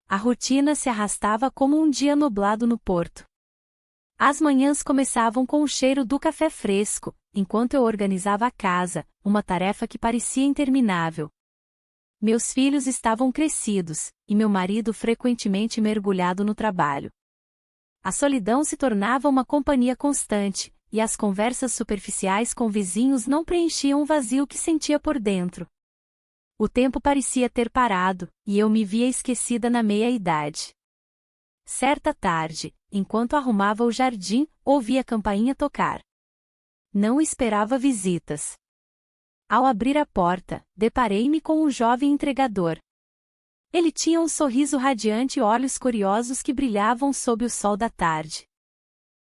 A rotina se arrastava como um dia nublado no porto. As manhãs começavam com o cheiro do café fresco, enquanto eu organizava a casa, uma tarefa que parecia interminável. Meus filhos estavam crescidos, e meu marido frequentemente mergulhado no trabalho. A solidão se tornava uma companhia constante, e as conversas superficiais com vizinhos não preenchiam o vazio que sentia por dentro. O tempo parecia ter parado, e eu me via esquecida na meia-idade. Certa tarde, enquanto arrumava o jardim, ouvi a campainha tocar. Não esperava visitas. Ao abrir a porta, deparei-me com um jovem entregador. Ele tinha um sorriso radiante e olhos curiosos que brilhavam sob o sol da tarde.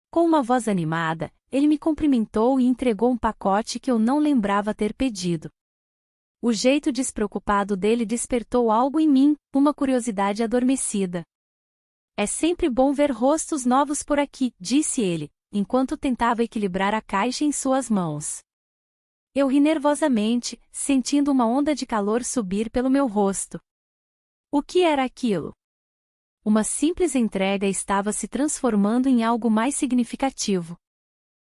Com uma voz animada, ele me cumprimentou e entregou um pacote que eu não lembrava ter pedido. O jeito despreocupado dele despertou algo em mim, uma curiosidade adormecida. É sempre bom ver rostos novos por aqui, disse ele, enquanto tentava equilibrar a caixa em suas mãos. Eu ri nervosamente, sentindo uma onda de calor subir pelo meu rosto. O que era aquilo? Uma simples entrega estava se transformando em algo mais significativo.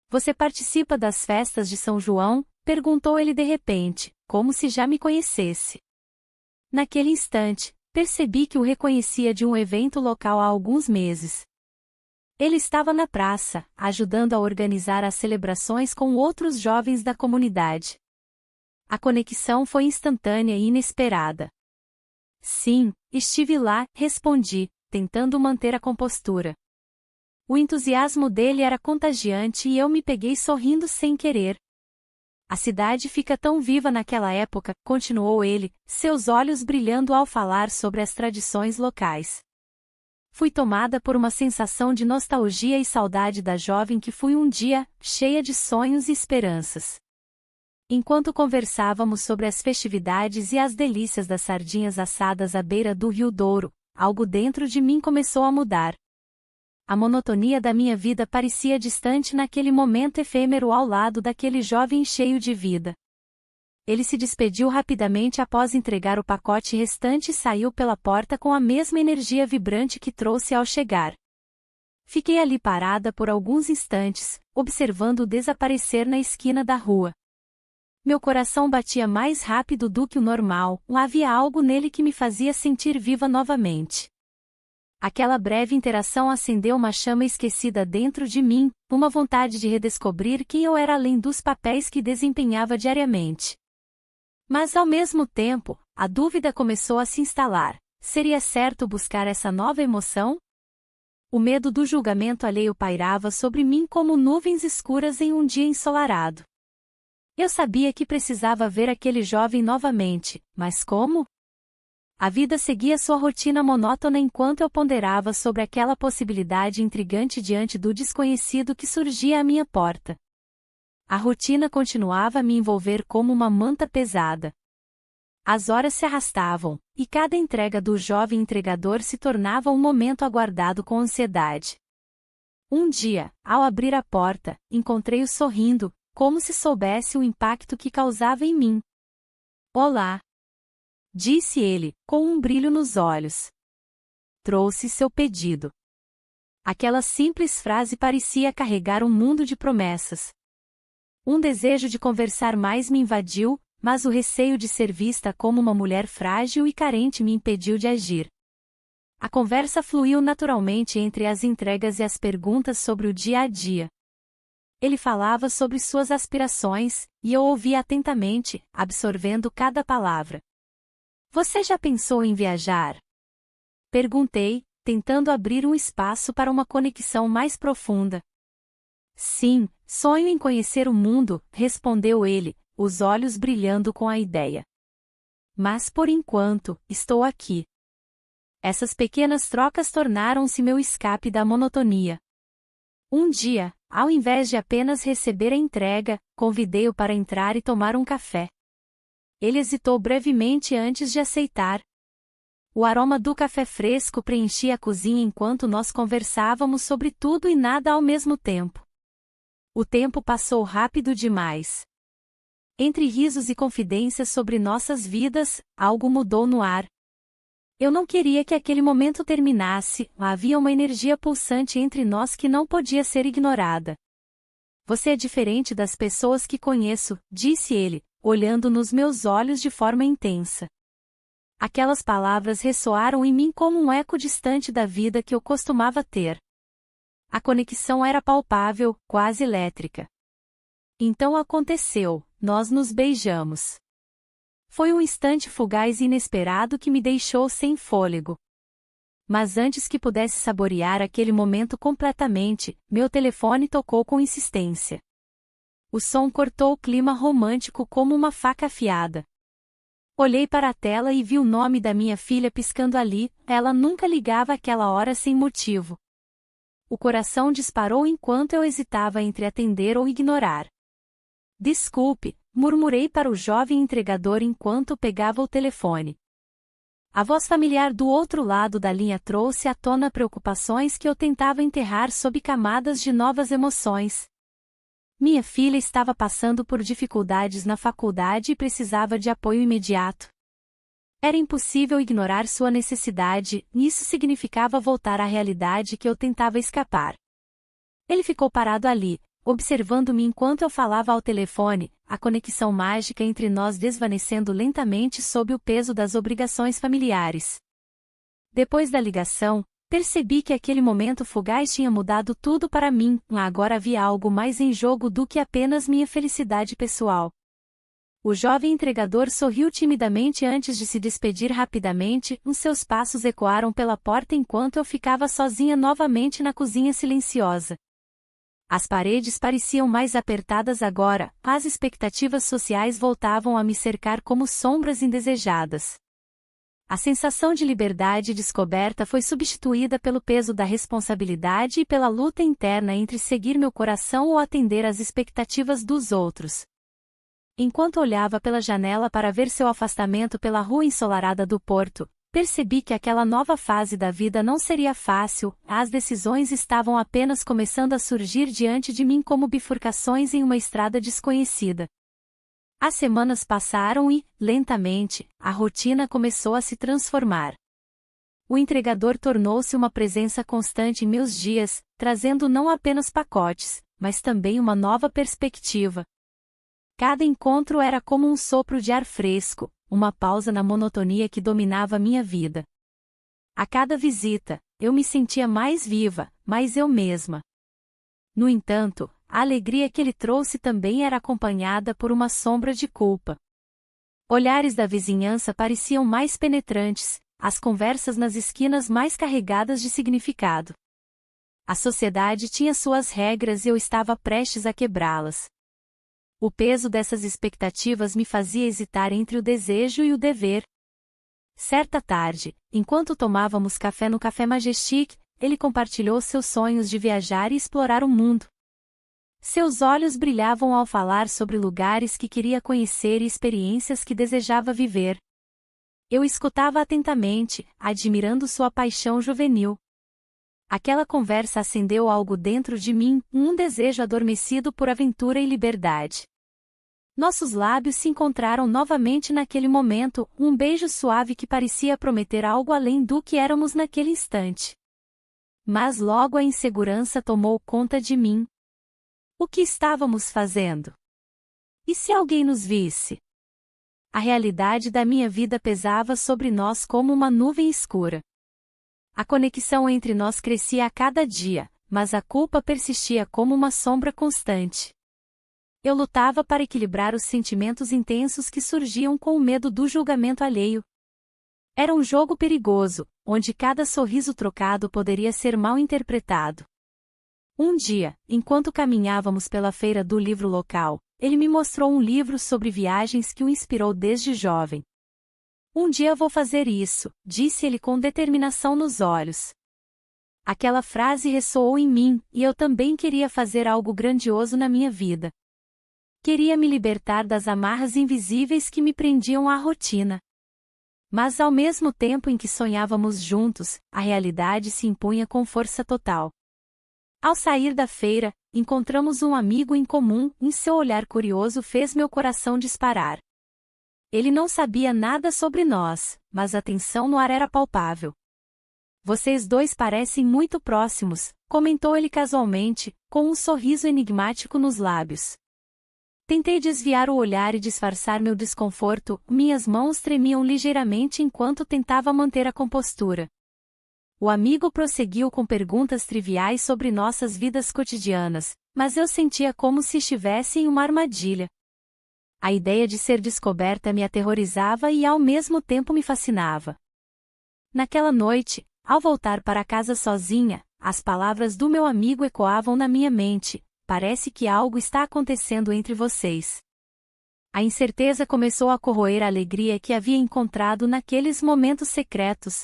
Você participa das festas de São João? Perguntou ele de repente, como se já me conhecesse. Naquele instante, percebi que o reconhecia de um evento local há alguns meses. Ele estava na praça, ajudando a organizar as celebrações com outros jovens da comunidade. A conexão foi instantânea e inesperada. Sim, estive lá, respondi, tentando manter a compostura. O entusiasmo dele era contagiante e eu me peguei sorrindo sem querer. A cidade fica tão viva naquela época, continuou ele, seus olhos brilhando ao falar sobre as tradições locais. Fui tomada por uma sensação de nostalgia e saudade da jovem que fui um dia, cheia de sonhos e esperanças. Enquanto conversávamos sobre as festividades e as delícias das sardinhas assadas à beira do Rio Douro, algo dentro de mim começou a mudar. A monotonia da minha vida parecia distante naquele momento efêmero ao lado daquele jovem cheio de vida. Ele se despediu rapidamente após entregar o pacote restante e saiu pela porta com a mesma energia vibrante que trouxe ao chegar. Fiquei ali parada por alguns instantes, observando-o desaparecer na esquina da rua. Meu coração batia mais rápido do que o normal, havia algo nele que me fazia sentir viva novamente. Aquela breve interação acendeu uma chama esquecida dentro de mim, uma vontade de redescobrir quem eu era além dos papéis que desempenhava diariamente. Mas ao mesmo tempo, a dúvida começou a se instalar: seria certo buscar essa nova emoção? O medo do julgamento alheio pairava sobre mim como nuvens escuras em um dia ensolarado. Eu sabia que precisava ver aquele jovem novamente, mas como? A vida seguia sua rotina monótona enquanto eu ponderava sobre aquela possibilidade intrigante diante do desconhecido que surgia à minha porta. A rotina continuava a me envolver como uma manta pesada. As horas se arrastavam, e cada entrega do jovem entregador se tornava um momento aguardado com ansiedade. Um dia, ao abrir a porta, encontrei-o sorrindo, como se soubesse o impacto que causava em mim. Olá! Disse ele, com um brilho nos olhos. Trouxe seu pedido. Aquela simples frase parecia carregar um mundo de promessas. Um desejo de conversar mais me invadiu, mas o receio de ser vista como uma mulher frágil e carente me impediu de agir. A conversa fluiu naturalmente entre as entregas e as perguntas sobre o dia a dia. Ele falava sobre suas aspirações, e eu ouvia atentamente, absorvendo cada palavra. Você já pensou em viajar? Perguntei, tentando abrir um espaço para uma conexão mais profunda. Sim, sonho em conhecer o mundo, respondeu ele, os olhos brilhando com a ideia. Mas por enquanto, estou aqui. Essas pequenas trocas tornaram-se meu escape da monotonia. Um dia, ao invés de apenas receber a entrega, convidei-o para entrar e tomar um café. Ele hesitou brevemente antes de aceitar. O aroma do café fresco preenchia a cozinha enquanto nós conversávamos sobre tudo e nada ao mesmo tempo. O tempo passou rápido demais. Entre risos e confidências sobre nossas vidas, algo mudou no ar. Eu não queria que aquele momento terminasse, havia uma energia pulsante entre nós que não podia ser ignorada. Você é diferente das pessoas que conheço, disse ele, olhando nos meus olhos de forma intensa. Aquelas palavras ressoaram em mim como um eco distante da vida que eu costumava ter. A conexão era palpável, quase elétrica. Então aconteceu, nós nos beijamos. Foi um instante fugaz e inesperado que me deixou sem fôlego. Mas antes que pudesse saborear aquele momento completamente, meu telefone tocou com insistência. O som cortou o clima romântico como uma faca afiada. Olhei para a tela e vi o nome da minha filha piscando ali, ela nunca ligava àquela hora sem motivo. O coração disparou enquanto eu hesitava entre atender ou ignorar. Desculpe, murmurei para o jovem entregador enquanto pegava o telefone. A voz familiar do outro lado da linha trouxe à tona preocupações que eu tentava enterrar sob camadas de novas emoções. Minha filha estava passando por dificuldades na faculdade e precisava de apoio imediato. Era impossível ignorar sua necessidade, e isso significava voltar à realidade que eu tentava escapar. Ele ficou parado ali, observando-me enquanto eu falava ao telefone, a conexão mágica entre nós desvanecendo lentamente sob o peso das obrigações familiares. Depois da ligação, percebi que aquele momento fugaz tinha mudado tudo para mim, agora havia algo mais em jogo do que apenas minha felicidade pessoal. O jovem entregador sorriu timidamente antes de se despedir rapidamente, seus passos ecoaram pela porta enquanto eu ficava sozinha novamente na cozinha silenciosa. As paredes pareciam mais apertadas agora, as expectativas sociais voltavam a me cercar como sombras indesejadas. A sensação de liberdade e descoberta foi substituída pelo peso da responsabilidade e pela luta interna entre seguir meu coração ou atender às expectativas dos outros. Enquanto olhava pela janela para ver seu afastamento pela rua ensolarada do porto, percebi que aquela nova fase da vida não seria fácil, as decisões estavam apenas começando a surgir diante de mim como bifurcações em uma estrada desconhecida. As semanas passaram e, lentamente, a rotina começou a se transformar. O entregador tornou-se uma presença constante em meus dias, trazendo não apenas pacotes, mas também uma nova perspectiva. Cada encontro era como um sopro de ar fresco, uma pausa na monotonia que dominava minha vida. A cada visita, eu me sentia mais viva, mais eu mesma. No entanto, a alegria que ele trouxe também era acompanhada por uma sombra de culpa. Olhares da vizinhança pareciam mais penetrantes, as conversas nas esquinas mais carregadas de significado. A sociedade tinha suas regras e eu estava prestes a quebrá-las. O peso dessas expectativas me fazia hesitar entre o desejo e o dever. Certa tarde, enquanto tomávamos café no Café Majestic, ele compartilhou seus sonhos de viajar e explorar o mundo. Seus olhos brilhavam ao falar sobre lugares que queria conhecer e experiências que desejava viver. Eu escutava atentamente, admirando sua paixão juvenil. Aquela conversa acendeu algo dentro de mim, um desejo adormecido por aventura e liberdade. Nossos lábios se encontraram novamente naquele momento, um beijo suave que parecia prometer algo além do que éramos naquele instante. Mas logo a insegurança tomou conta de mim. O que estávamos fazendo? E se alguém nos visse? A realidade da minha vida pesava sobre nós como uma nuvem escura. A conexão entre nós crescia a cada dia, mas a culpa persistia como uma sombra constante. Eu lutava para equilibrar os sentimentos intensos que surgiam com o medo do julgamento alheio. Era um jogo perigoso, onde cada sorriso trocado poderia ser mal interpretado. Um dia, enquanto caminhávamos pela feira do livro local, ele me mostrou um livro sobre viagens que o inspirou desde jovem. Um dia vou fazer isso, disse ele com determinação nos olhos. Aquela frase ressoou em mim, e eu também queria fazer algo grandioso na minha vida. Queria me libertar das amarras invisíveis que me prendiam à rotina. Mas ao mesmo tempo em que sonhávamos juntos, a realidade se impunha com força total. Ao sair da feira, encontramos um amigo em comum, e seu olhar curioso fez meu coração disparar. Ele não sabia nada sobre nós, mas a tensão no ar era palpável. Vocês dois parecem muito próximos, comentou ele casualmente, com um sorriso enigmático nos lábios. Tentei desviar o olhar e disfarçar meu desconforto, minhas mãos tremiam ligeiramente enquanto tentava manter a compostura. O amigo prosseguiu com perguntas triviais sobre nossas vidas cotidianas, mas eu sentia como se estivesse em uma armadilha. A ideia de ser descoberta me aterrorizava e ao mesmo tempo me fascinava. Naquela noite, ao voltar para casa sozinha, as palavras do meu amigo ecoavam na minha mente: parece que algo está acontecendo entre vocês. A incerteza começou a corroer a alegria que havia encontrado naqueles momentos secretos.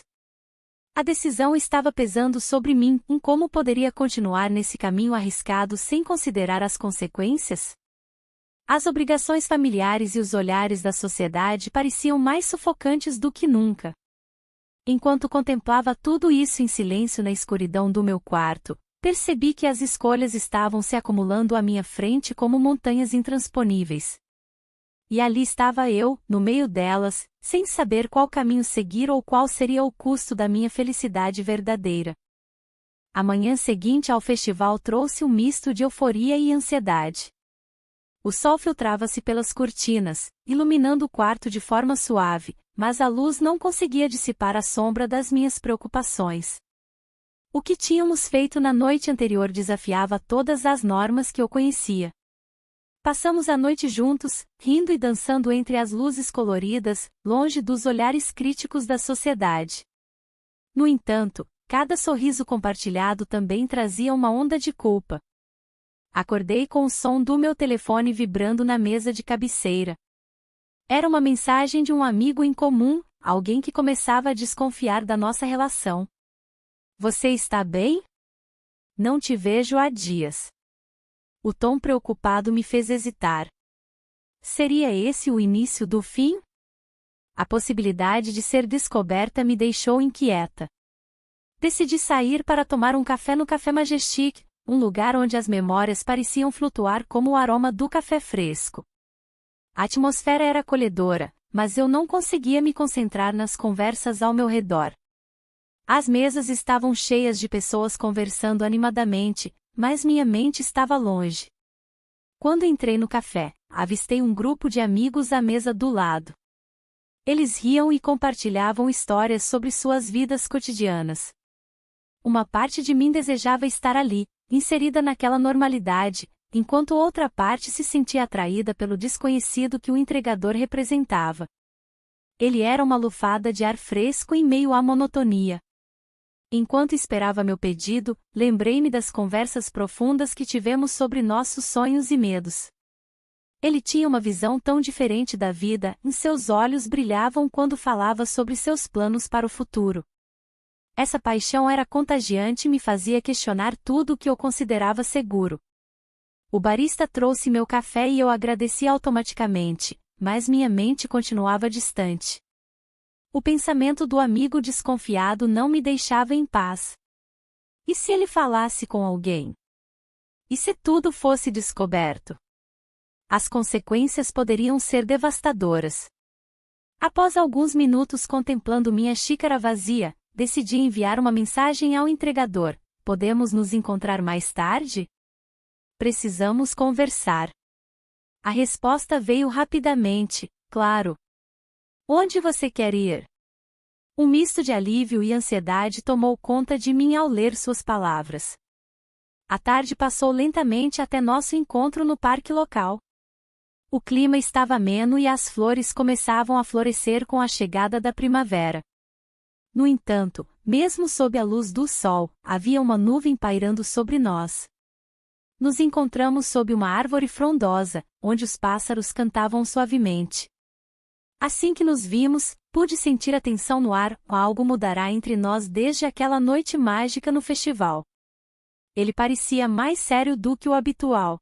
A decisão estava pesando sobre mim, em como poderia continuar nesse caminho arriscado sem considerar as consequências? As obrigações familiares e os olhares da sociedade pareciam mais sufocantes do que nunca. Enquanto contemplava tudo isso em silêncio na escuridão do meu quarto, percebi que as escolhas estavam se acumulando à minha frente como montanhas intransponíveis. E ali estava eu, no meio delas, sem saber qual caminho seguir ou qual seria o custo da minha felicidade verdadeira. A manhã seguinte ao festival trouxe um misto de euforia e ansiedade. O sol filtrava-se pelas cortinas, iluminando o quarto de forma suave, mas a luz não conseguia dissipar a sombra das minhas preocupações. O que tínhamos feito na noite anterior desafiava todas as normas que eu conhecia. Passamos a noite juntos, rindo e dançando entre as luzes coloridas, longe dos olhares críticos da sociedade. No entanto, cada sorriso compartilhado também trazia uma onda de culpa. Acordei com o som do meu telefone vibrando na mesa de cabeceira. Era uma mensagem de um amigo em comum, alguém que começava a desconfiar da nossa relação. Você está bem? Não te vejo há dias. O tom preocupado me fez hesitar. Seria esse o início do fim? A possibilidade de ser descoberta me deixou inquieta. Decidi sair para tomar um café no Café Majestic, um lugar onde as memórias pareciam flutuar como o aroma do café fresco. A atmosfera era acolhedora, mas eu não conseguia me concentrar nas conversas ao meu redor. As mesas estavam cheias de pessoas conversando animadamente, mas minha mente estava longe. Quando entrei no café, avistei um grupo de amigos à mesa do lado. Eles riam e compartilhavam histórias sobre suas vidas cotidianas. Uma parte de mim desejava estar ali, inserida naquela normalidade, enquanto outra parte se sentia atraída pelo desconhecido que o entregador representava. Ele era uma lufada de ar fresco em meio à monotonia. Enquanto esperava meu pedido, lembrei-me das conversas profundas que tivemos sobre nossos sonhos e medos. Ele tinha uma visão tão diferente da vida, e seus olhos brilhavam quando falava sobre seus planos para o futuro. Essa paixão era contagiante e me fazia questionar tudo o que eu considerava seguro. O barista trouxe meu café e eu agradeci automaticamente, mas minha mente continuava distante. O pensamento do amigo desconfiado não me deixava em paz. E se ele falasse com alguém? E se tudo fosse descoberto? As consequências poderiam ser devastadoras. Após alguns minutos contemplando minha xícara vazia, decidi enviar uma mensagem ao entregador: podemos nos encontrar mais tarde? Precisamos conversar. A resposta veio rapidamente: claro. Onde você quer ir? Um misto de alívio e ansiedade tomou conta de mim ao ler suas palavras. A tarde passou lentamente até nosso encontro no parque local. O clima estava ameno e as flores começavam a florescer com a chegada da primavera. No entanto, mesmo sob a luz do sol, havia uma nuvem pairando sobre nós. Nos encontramos sob uma árvore frondosa, onde os pássaros cantavam suavemente. Assim que nos vimos, pude sentir a tensão no ar: algo mudará entre nós desde aquela noite mágica no festival. Ele parecia mais sério do que o habitual.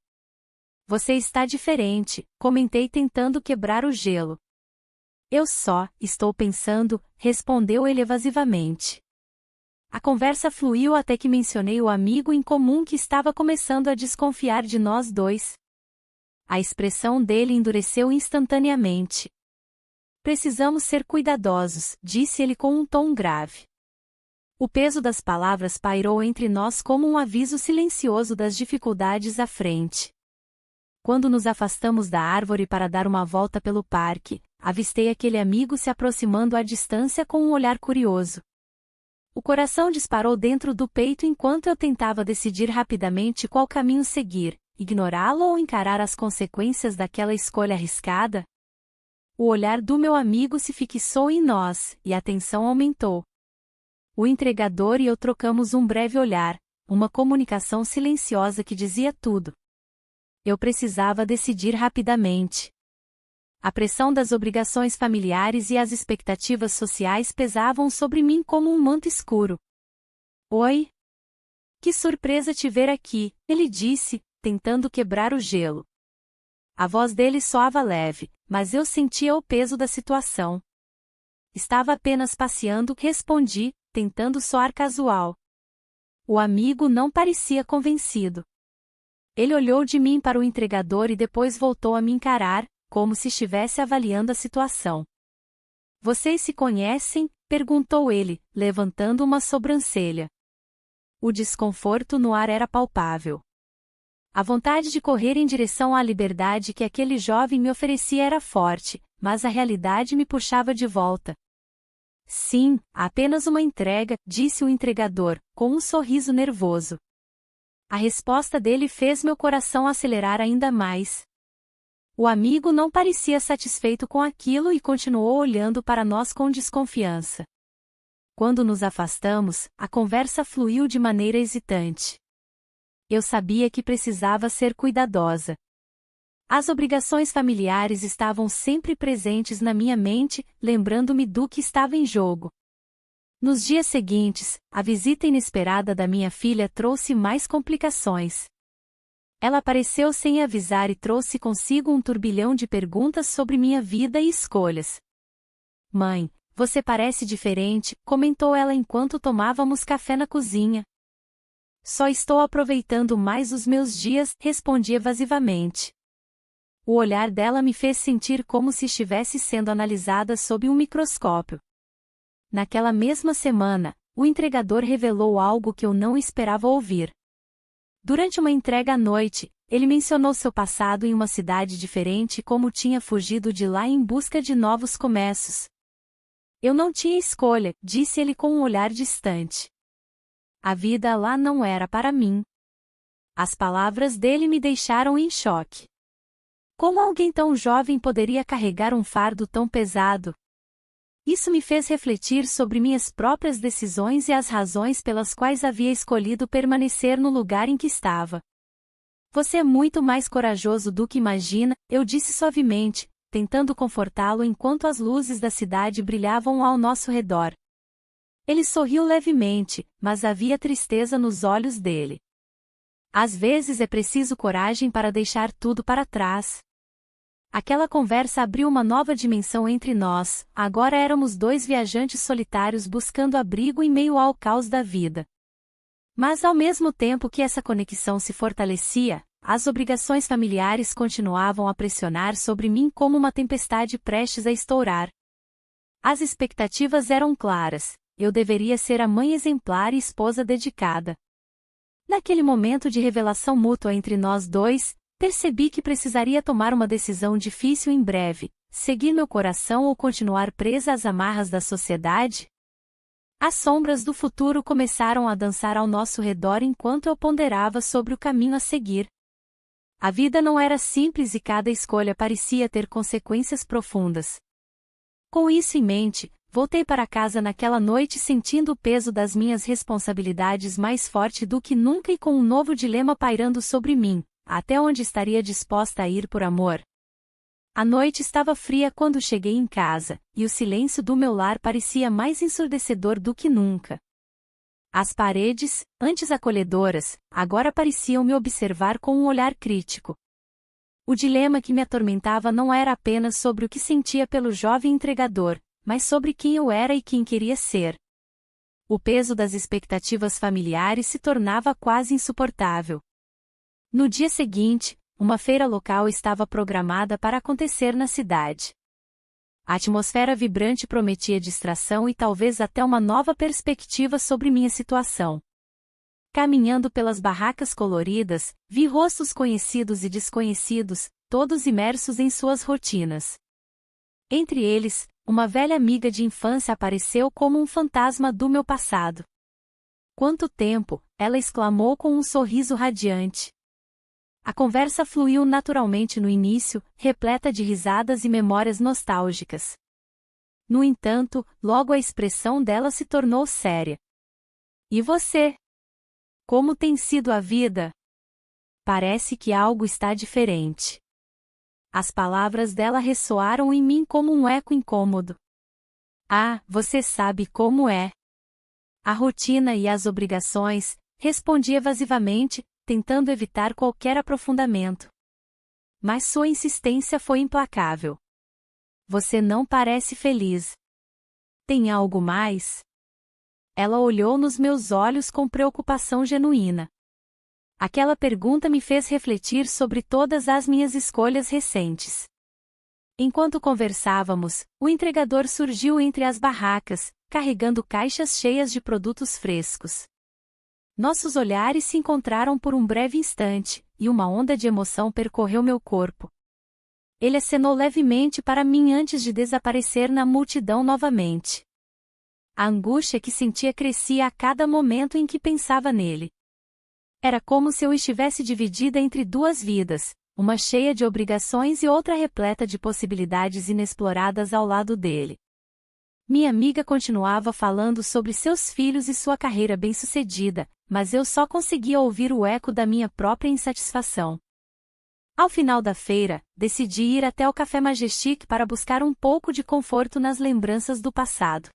Você está diferente, comentei tentando quebrar o gelo. Eu só estou pensando, respondeu ele evasivamente. A conversa fluiu até que mencionei o amigo em comum que estava começando a desconfiar de nós dois. A expressão dele endureceu instantaneamente. Precisamos ser cuidadosos, disse ele com um tom grave. O peso das palavras pairou entre nós como um aviso silencioso das dificuldades à frente. Quando nos afastamos da árvore para dar uma volta pelo parque, avistei aquele amigo se aproximando à distância com um olhar curioso. O coração disparou dentro do peito enquanto eu tentava decidir rapidamente qual caminho seguir, ignorá-lo ou encarar as consequências daquela escolha arriscada. O olhar do meu amigo se fixou em nós, e a tensão aumentou. O entregador e eu trocamos um breve olhar, uma comunicação silenciosa que dizia tudo. Eu precisava decidir rapidamente. A pressão das obrigações familiares e as expectativas sociais pesavam sobre mim como um manto escuro. Oi? Que surpresa te ver aqui, ele disse, tentando quebrar o gelo. A voz dele soava leve, mas eu sentia o peso da situação. Estava apenas passeando, respondi, tentando soar casual. O amigo não parecia convencido. Ele olhou de mim para o entregador e depois voltou a me encarar, como se estivesse avaliando a situação. Vocês se conhecem? Perguntou ele, levantando uma sobrancelha. O desconforto no ar era palpável. A vontade de correr em direção à liberdade que aquele jovem me oferecia era forte, mas a realidade me puxava de volta. Sim, apenas uma entrega, disse o entregador, com um sorriso nervoso. A resposta dele fez meu coração acelerar ainda mais. O amigo não parecia satisfeito com aquilo e continuou olhando para nós com desconfiança. Quando nos afastamos, a conversa fluiu de maneira hesitante. Eu sabia que precisava ser cuidadosa. As obrigações familiares estavam sempre presentes na minha mente, lembrando-me do que estava em jogo. Nos dias seguintes, a visita inesperada da minha filha trouxe mais complicações. Ela apareceu sem avisar e trouxe consigo um turbilhão de perguntas sobre minha vida e escolhas. Mãe, você parece diferente, comentou ela enquanto tomávamos café na cozinha. Só estou aproveitando mais os meus dias, respondi evasivamente. O olhar dela me fez sentir como se estivesse sendo analisada sob um microscópio. Naquela mesma semana, o entregador revelou algo que eu não esperava ouvir. Durante uma entrega à noite, ele mencionou seu passado em uma cidade diferente e como tinha fugido de lá em busca de novos começos. Eu não tinha escolha, disse ele com um olhar distante. A vida lá não era para mim. As palavras dele me deixaram em choque. Como alguém tão jovem poderia carregar um fardo tão pesado? Isso me fez refletir sobre minhas próprias decisões e as razões pelas quais havia escolhido permanecer no lugar em que estava. Você é muito mais corajoso do que imagina, eu disse suavemente, tentando confortá-lo enquanto as luzes da cidade brilhavam ao nosso redor. Ele sorriu levemente, mas havia tristeza nos olhos dele. Às vezes é preciso coragem para deixar tudo para trás. Aquela conversa abriu uma nova dimensão entre nós, agora éramos dois viajantes solitários buscando abrigo em meio ao caos da vida. Mas ao mesmo tempo que essa conexão se fortalecia, as obrigações familiares continuavam a pressionar sobre mim como uma tempestade prestes a estourar. As expectativas eram claras. Eu deveria ser a mãe exemplar e esposa dedicada. Naquele momento de revelação mútua entre nós dois, percebi que precisaria tomar uma decisão difícil em breve, seguir meu coração ou continuar presa às amarras da sociedade. As sombras do futuro começaram a dançar ao nosso redor enquanto eu ponderava sobre o caminho a seguir. A vida não era simples e cada escolha parecia ter consequências profundas. Com isso em mente, voltei para casa naquela noite sentindo o peso das minhas responsabilidades mais forte do que nunca e com um novo dilema pairando sobre mim: até onde estaria disposta a ir por amor? A noite estava fria quando cheguei em casa, e o silêncio do meu lar parecia mais ensurdecedor do que nunca. As paredes, antes acolhedoras, agora pareciam me observar com um olhar crítico. O dilema que me atormentava não era apenas sobre o que sentia pelo jovem entregador, mas sobre quem eu era e quem queria ser. O peso das expectativas familiares se tornava quase insuportável. No dia seguinte, uma feira local estava programada para acontecer na cidade. A atmosfera vibrante prometia distração e talvez até uma nova perspectiva sobre minha situação. Caminhando pelas barracas coloridas, vi rostos conhecidos e desconhecidos, todos imersos em suas rotinas. Entre eles, uma velha amiga de infância apareceu como um fantasma do meu passado. "Quanto tempo!" ela exclamou com um sorriso radiante. A conversa fluiu naturalmente no início, repleta de risadas e memórias nostálgicas. No entanto, logo a expressão dela se tornou séria. "E você? Como tem sido a vida? Parece que algo está diferente." As palavras dela ressoaram em mim como um eco incômodo. "Ah, você sabe como é. A rotina e as obrigações", respondi evasivamente, tentando evitar qualquer aprofundamento. Mas sua insistência foi implacável. "Você não parece feliz. Tem algo mais?" Ela olhou nos meus olhos com preocupação genuína. Aquela pergunta me fez refletir sobre todas as minhas escolhas recentes. Enquanto conversávamos, o entregador surgiu entre as barracas, carregando caixas cheias de produtos frescos. Nossos olhares se encontraram por um breve instante, e uma onda de emoção percorreu meu corpo. Ele acenou levemente para mim antes de desaparecer na multidão novamente. A angústia que sentia crescia a cada momento em que pensava nele. Era como se eu estivesse dividida entre duas vidas, uma cheia de obrigações e outra repleta de possibilidades inexploradas ao lado dele. Minha amiga continuava falando sobre seus filhos e sua carreira bem-sucedida, mas eu só conseguia ouvir o eco da minha própria insatisfação. Ao final da feira, decidi ir até o Café Majestic para buscar um pouco de conforto nas lembranças do passado.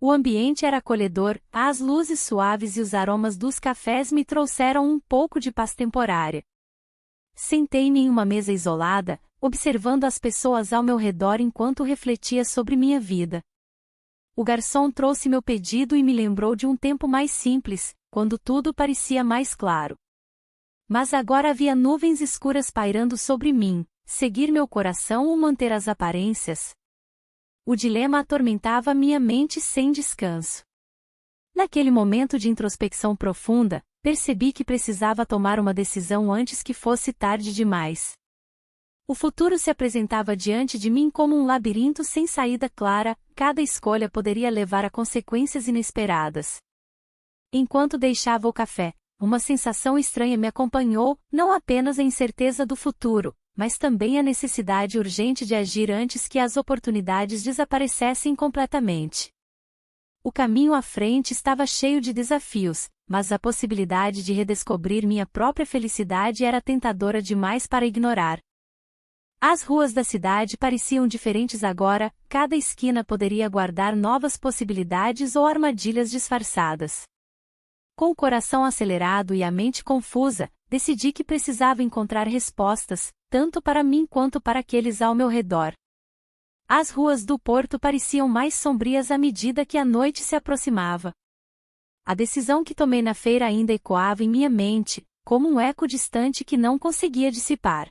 O ambiente era acolhedor, as luzes suaves e os aromas dos cafés me trouxeram um pouco de paz temporária. Sentei-me em uma mesa isolada, observando as pessoas ao meu redor enquanto refletia sobre minha vida. O garçom trouxe meu pedido e me lembrou de um tempo mais simples, quando tudo parecia mais claro. Mas agora havia nuvens escuras pairando sobre mim: seguir meu coração ou manter as aparências? O dilema atormentava minha mente sem descanso. Naquele momento de introspecção profunda, percebi que precisava tomar uma decisão antes que fosse tarde demais. O futuro se apresentava diante de mim como um labirinto sem saída clara, cada escolha poderia levar a consequências inesperadas. Enquanto deixava o café, uma sensação estranha me acompanhou, não apenas a incerteza do futuro, mas também a necessidade urgente de agir antes que as oportunidades desaparecessem completamente. O caminho à frente estava cheio de desafios, mas a possibilidade de redescobrir minha própria felicidade era tentadora demais para ignorar. As ruas da cidade pareciam diferentes agora, cada esquina poderia guardar novas possibilidades ou armadilhas disfarçadas. Com o coração acelerado e a mente confusa, decidi que precisava encontrar respostas, tanto para mim quanto para aqueles ao meu redor. As ruas do porto pareciam mais sombrias à medida que a noite se aproximava. A decisão que tomei na feira ainda ecoava em minha mente, como um eco distante que não conseguia dissipar.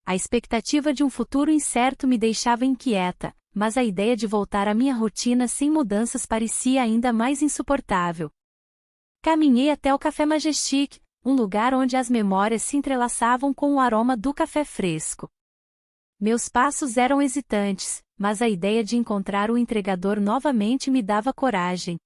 A expectativa de um futuro incerto me deixava inquieta, mas a ideia de voltar à minha rotina sem mudanças parecia ainda mais insuportável. Caminhei até o Café Majestic, um lugar onde as memórias se entrelaçavam com o aroma do café fresco. Meus passos eram hesitantes, mas a ideia de encontrar o entregador novamente me dava coragem.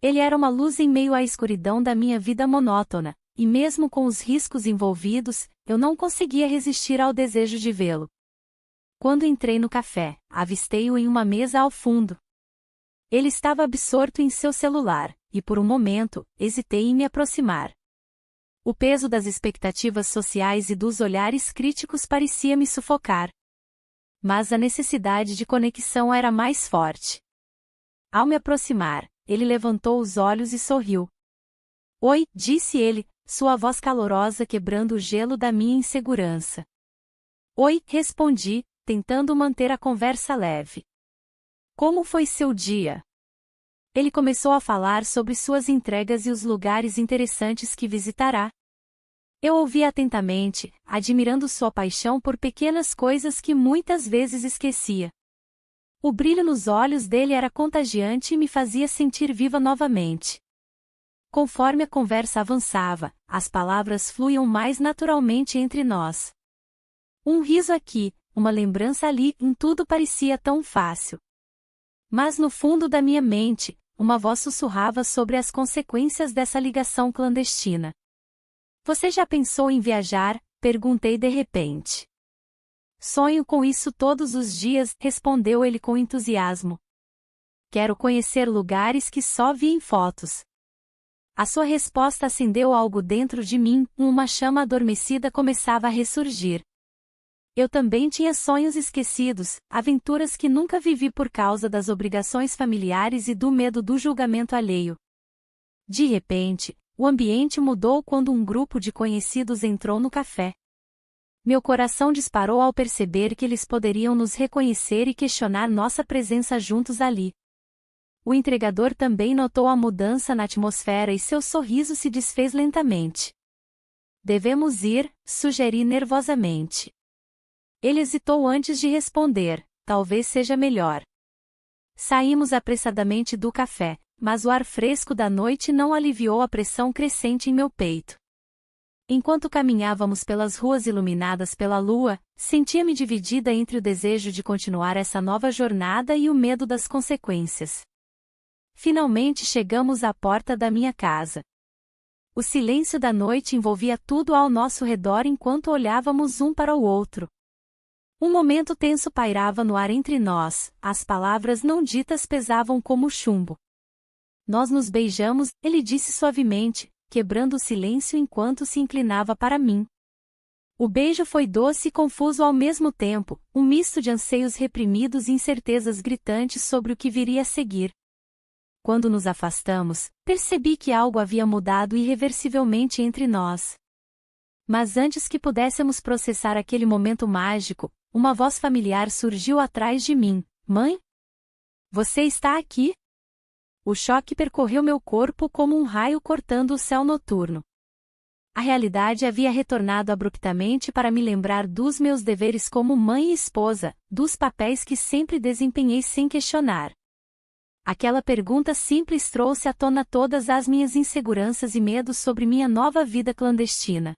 Ele era uma luz em meio à escuridão da minha vida monótona, e mesmo com os riscos envolvidos, eu não conseguia resistir ao desejo de vê-lo. Quando entrei no café, avistei-o em uma mesa ao fundo. Ele estava absorto em seu celular, e por um momento, hesitei em me aproximar. O peso das expectativas sociais e dos olhares críticos parecia me sufocar. Mas a necessidade de conexão era mais forte. Ao me aproximar, ele levantou os olhos e sorriu. "Oi", disse ele, sua voz calorosa quebrando o gelo da minha insegurança. "Oi", respondi, tentando manter a conversa leve. "Como foi seu dia?" Ele começou a falar sobre suas entregas e os lugares interessantes que visitará. Eu ouvi atentamente, admirando sua paixão por pequenas coisas que muitas vezes esquecia. O brilho nos olhos dele era contagiante e me fazia sentir viva novamente. Conforme a conversa avançava, as palavras fluíam mais naturalmente entre nós. Um riso aqui, uma lembrança ali, em tudo parecia tão fácil. Mas no fundo da minha mente, uma voz sussurrava sobre as consequências dessa ligação clandestina. Você já pensou em viajar? Perguntei de repente. Sonho com isso todos os dias, respondeu ele com entusiasmo. Quero conhecer lugares que só vi em fotos. A sua resposta acendeu algo dentro de mim, uma chama adormecida começava a ressurgir. Eu também tinha sonhos esquecidos, aventuras que nunca vivi por causa das obrigações familiares e do medo do julgamento alheio. De repente, o ambiente mudou quando um grupo de conhecidos entrou no café. Meu coração disparou ao perceber que eles poderiam nos reconhecer e questionar nossa presença juntos ali. O entregador também notou a mudança na atmosfera e seu sorriso se desfez lentamente. Devemos ir, sugeri nervosamente. Ele hesitou antes de responder, talvez seja melhor. Saímos apressadamente do café, mas o ar fresco da noite não aliviou a pressão crescente em meu peito. Enquanto caminhávamos pelas ruas iluminadas pela lua, sentia-me dividida entre o desejo de continuar essa nova jornada e o medo das consequências. Finalmente chegamos à porta da minha casa. O silêncio da noite envolvia tudo ao nosso redor enquanto olhávamos um para o outro. Um momento tenso pairava no ar entre nós, as palavras não ditas pesavam como chumbo. Nós nos beijamos, ele disse suavemente, quebrando o silêncio enquanto se inclinava para mim. O beijo foi doce e confuso ao mesmo tempo, um misto de anseios reprimidos e incertezas gritantes sobre o que viria a seguir. Quando nos afastamos, percebi que algo havia mudado irreversivelmente entre nós. Mas antes que pudéssemos processar aquele momento mágico, uma voz familiar surgiu atrás de mim. Mãe? Você está aqui? O choque percorreu meu corpo como um raio cortando o céu noturno. A realidade havia retornado abruptamente para me lembrar dos meus deveres como mãe e esposa, dos papéis que sempre desempenhei sem questionar. Aquela pergunta simples trouxe à tona todas as minhas inseguranças e medos sobre minha nova vida clandestina.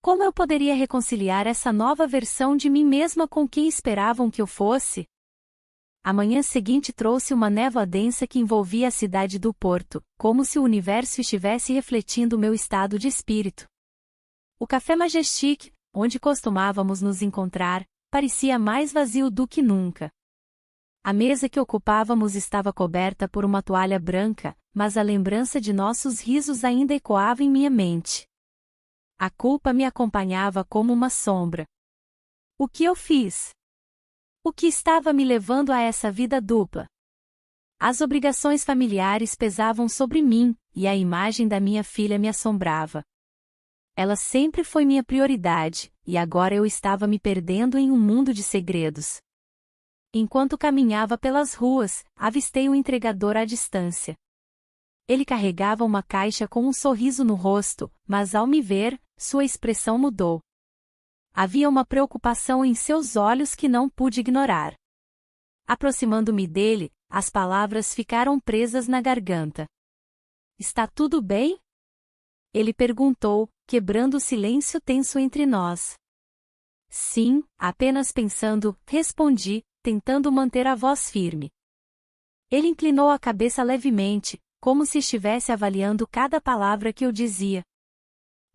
Como eu poderia reconciliar essa nova versão de mim mesma com quem esperavam que eu fosse? A manhã seguinte trouxe uma névoa densa que envolvia a cidade do Porto, como se o universo estivesse refletindo meu estado de espírito. O Café Majestic, onde costumávamos nos encontrar, parecia mais vazio do que nunca. A mesa que ocupávamos estava coberta por uma toalha branca, mas a lembrança de nossos risos ainda ecoava em minha mente. A culpa me acompanhava como uma sombra. O que eu fiz? O que estava me levando a essa vida dupla? As obrigações familiares pesavam sobre mim, e a imagem da minha filha me assombrava. Ela sempre foi minha prioridade, e agora eu estava me perdendo em um mundo de segredos. Enquanto caminhava pelas ruas, avistei um entregador à distância. Ele carregava uma caixa com um sorriso no rosto, mas ao me ver, sua expressão mudou. Havia uma preocupação em seus olhos que não pude ignorar. Aproximando-me dele, as palavras ficaram presas na garganta. Está tudo bem? Ele perguntou, quebrando o silêncio tenso entre nós. Sim, apenas pensando, respondi, tentando manter a voz firme. Ele inclinou a cabeça levemente, como se estivesse avaliando cada palavra que eu dizia.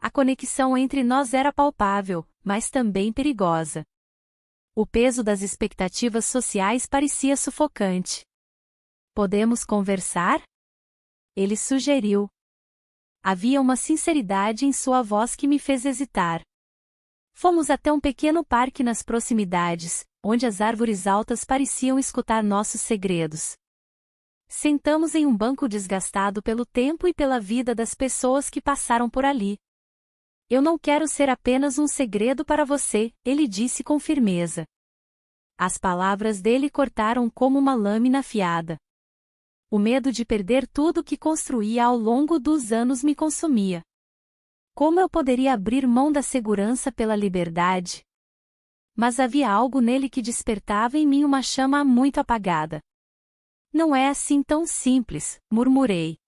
A conexão entre nós era palpável, mas também perigosa. O peso das expectativas sociais parecia sufocante. Podemos conversar? Ele sugeriu. Havia uma sinceridade em sua voz que me fez hesitar. Fomos até um pequeno parque nas proximidades, onde as árvores altas pareciam escutar nossos segredos. Sentamos em um banco desgastado pelo tempo e pela vida das pessoas que passaram por ali. Eu não quero ser apenas um segredo para você, ele disse com firmeza. As palavras dele cortaram como uma lâmina afiada. O medo de perder tudo que construía ao longo dos anos me consumia. Como eu poderia abrir mão da segurança pela liberdade? Mas havia algo nele que despertava em mim uma chama muito apagada. Não é assim tão simples, murmurei.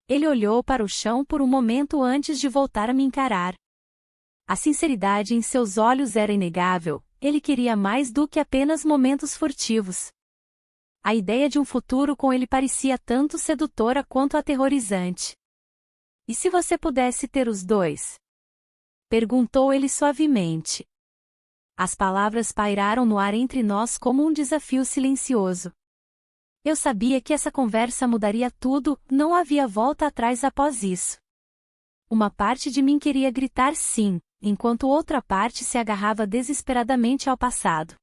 Ele olhou para o chão por um momento antes de voltar a me encarar. A sinceridade em seus olhos era inegável, ele queria mais do que apenas momentos furtivos. A ideia de um futuro com ele parecia tanto sedutora quanto aterrorizante. E se você pudesse ter os dois? Perguntou ele suavemente. As palavras pairaram no ar entre nós como um desafio silencioso. Eu sabia que essa conversa mudaria tudo, não havia volta atrás após isso. Uma parte de mim queria gritar sim, enquanto outra parte se agarrava desesperadamente ao passado.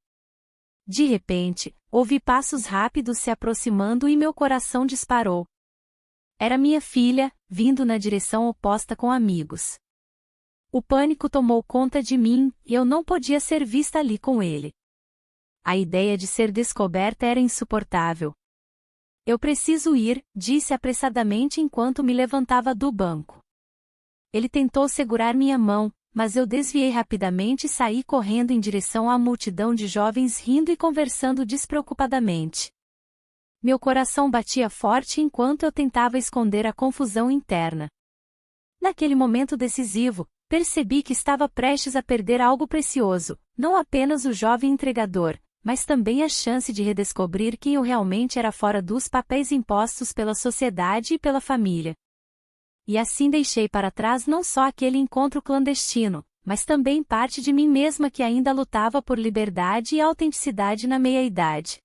De repente, ouvi passos rápidos se aproximando e meu coração disparou. Era minha filha, vindo na direção oposta com amigos. O pânico tomou conta de mim, e eu não podia ser vista ali com ele. A ideia de ser descoberta era insuportável. Eu preciso ir, disse apressadamente enquanto me levantava do banco. Ele tentou segurar minha mão, mas eu desviei rapidamente e saí correndo em direção à multidão de jovens rindo e conversando despreocupadamente. Meu coração batia forte enquanto eu tentava esconder a confusão interna. Naquele momento decisivo, percebi que estava prestes a perder algo precioso, não apenas o jovem entregador, mas também a chance de redescobrir quem eu realmente era fora dos papéis impostos pela sociedade e pela família. E assim deixei para trás não só aquele encontro clandestino, mas também parte de mim mesma que ainda lutava por liberdade e autenticidade na meia-idade.